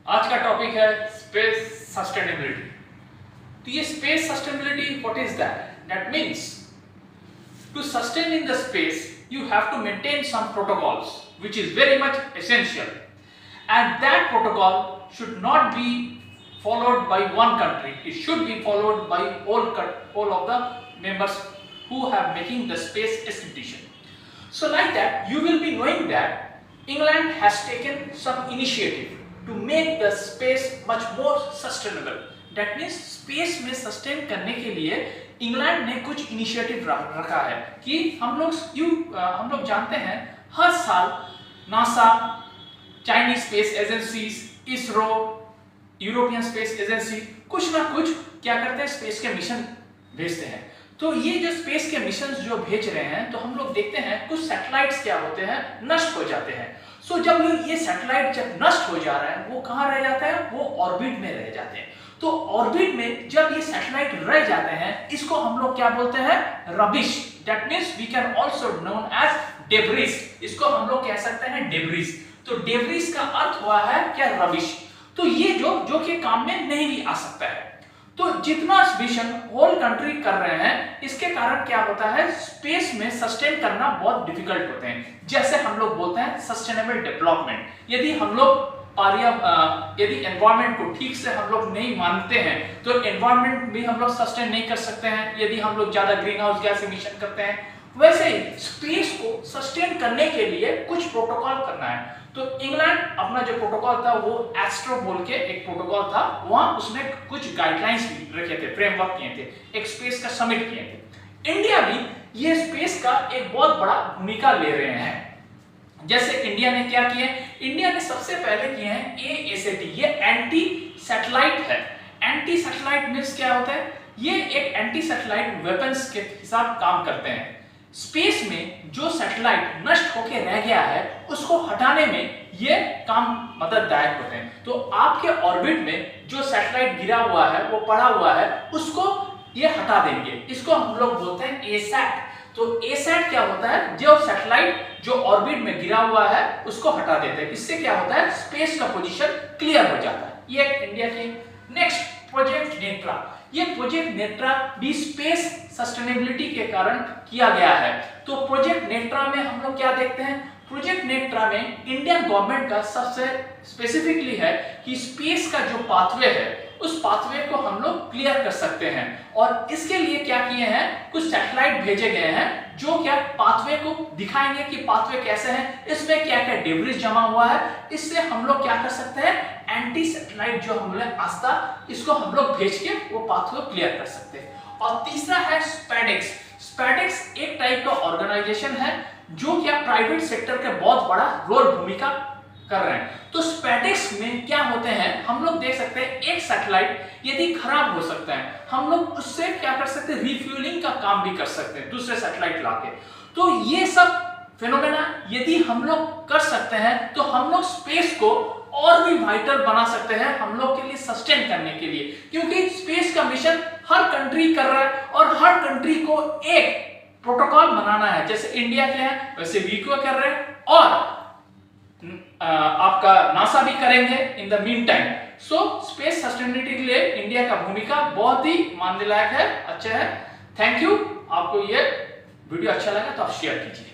आज का टॉपिक है स्पेस सस्टेनेबिलिटी। तो ये space sustainability what is that? That means to sustain in the space you have to maintain some protocols which is very much essential, and that protocol should not be followed by one country. It should be followed by all of the members who have making the space expedition. So like that you will be knowing that England has taken some initiative to make the space much more sustainable. That means space में sustain करने के लिए England ने कुछ initiative रखा है कि हम लोग जानते हैं हर साल NASA, Chinese space agencies, ISRO, European space agency कुछ ना कुछ क्या करते हैं, स्पेस के मिशन भेजते हैं। तो ये जो स्पेस के मिशन जो भेज रहे हैं, तो हम लोग देखते हैं कुछ सैटेलाइट्स क्या होते हैं, नष्ट हो जाते हैं। सो जब ये सैटेलाइट जब नष्ट हो जा रहा है, वो कहाँ रह जाता है, वो ऑर्बिट में रह जाते हैं। तो ऑर्बिट में जब ये सैटेलाइट रह जाते हैं, इसको हम लोग क्या बोलते हैं, rubbish. That means we can also known as debris. इसको हम लोग कह सकते हैं डेब्रिस। तो डेब्रिस का अर्थ हुआ है क्या, रबिश। तो ये जो कि काम में नहीं भी आ सकता है। तो जितना मिशन होल कंट्री कर रहे हैं, इसके कारण क्या होता है, स्पेस में सस्टेन करना बहुत डिफिकल्ट होते हैं। जैसे हम लोग बोलते हैं सस्टेनेबल डेवलपमेंट। यदि हम लोग यदि एनवायरनमेंट को ठीक से हम लोग नहीं मानते हैं, तो एनवायरनमेंट भी हम लोग सस्टेन नहीं कर सकते हैं। यदि हम लोग ज्यादा ग्रीन हाउस गैस एमिशन करते हैं, वैसे ही स्पेस को सस्टेन करने के लिए कुछ प्रोटोकॉल करना है। तो इंग्लैंड अपना जो प्रोटोकॉल था वो एस्ट्रो बोल के एक प्रोटोकॉल था, वहां उसने कुछ गाइडलाइंस रखे थे, फ्रेमवर्क किए थे, एक स्पेस का समिट किए थे। इंडिया भी ये स्पेस का एक बहुत बड़ा भूमिका ले रहे हैं। जैसे इंडिया ने क्या किया, इंडिया ने सबसे पहले किए हैं ASAT, ये एंटी सैटेलाइट है। एंटी सैटेलाइट मींस क्या होता है, ये एक एंटी सैटेलाइट वेपन्स के हिसाब काम करते हैं। स्पेस में जो सैटेलाइट नष्ट होकर रह गया है, उसको हटाने में ये काम मदददायक होते हैं। तो आपके ऑर्बिट में जो सैटेलाइट गिरा हुआ है, वो पड़ा हुआ है, उसको ये हटा देंगे। इसको हम लोग बोलते हैं ASAT। तो ASAT क्या होता है, जो सैटेलाइट जो ऑर्बिट में गिरा हुआ है उसको हटा देते हैं। इससे क्या होता है, स्पेस का पोजीशन क्लियर हो जाता है। ये इंडिया की। Next project Netra. ये प्रोजेक्ट नेत्रा भी स्पेस सस्टेनेबिलिटी के कारण किया गया है। तो प्रोजेक्ट नेत्रा में हम लोग क्या देखते हैं, प्रोजेक्ट नेत्रा में इंडियन गवर्नमेंट का सबसे स्पेसिफिकली है कि स्पेस का जो पाथवे है, उस पाथवे को हम लोग क्लियर कर सकते हैं। और इसके लिए क्या किए हैं, कुछ सैटेलाइट भेजे गए हैं जो क्या पाथवे को दिखाएंगे कि पाथवे कैसे है, इसमें क्या क्या डेब्रिस जमा हुआ है। इससे हम लोग क्या कर सकते हैं, एंटी सैटेलाइट जो हमने आस्था, इसको हम लोग भेज के वो पाथवे क्लियर कर सकते हैं। और तीसरा है स्पैडेक्स। स्पैडेक्स एक टाइप का ऑर्गेनाइजेशन है जो क्या प्राइवेट सेक्टर के बहुत बड़ा रोल भूमिका कर रहे हैं। तो स्पैडेक्स में क्या होते हैं, हम लोग देख सकते हैं एक सैटेलाइट यदि खराब हो सकता है, हम लोग उससे क्या कर सकते हैं, रिफ्यूलिंग का काम भी कर सकते हैं दूसरे सैटेलाइट लाके। तो ये सब फेनोमेना यदि हम लोग कर सकते हैं, तो हम लोग स्पेस को और भी वाइटल बना सकते हैं हम लोग के लिए, सस्टेन करने के लिए। क्योंकि स्पेस का मिशन हर कंट्री कर रहा है और हर कंट्री को एक प्रोटोकॉल बनाना है। जैसे इंडिया के हैं वैसे वीको कर रहे हैं, और आपका नासा भी करेंगे in the mean time. So space sustainability के लिए इंडिया का भूमिका बहुत ही मानने लायक है, अच्छा है। Thank you. आपको ये वीडियो अच्छा लगा तो आप शेयर कीजिए।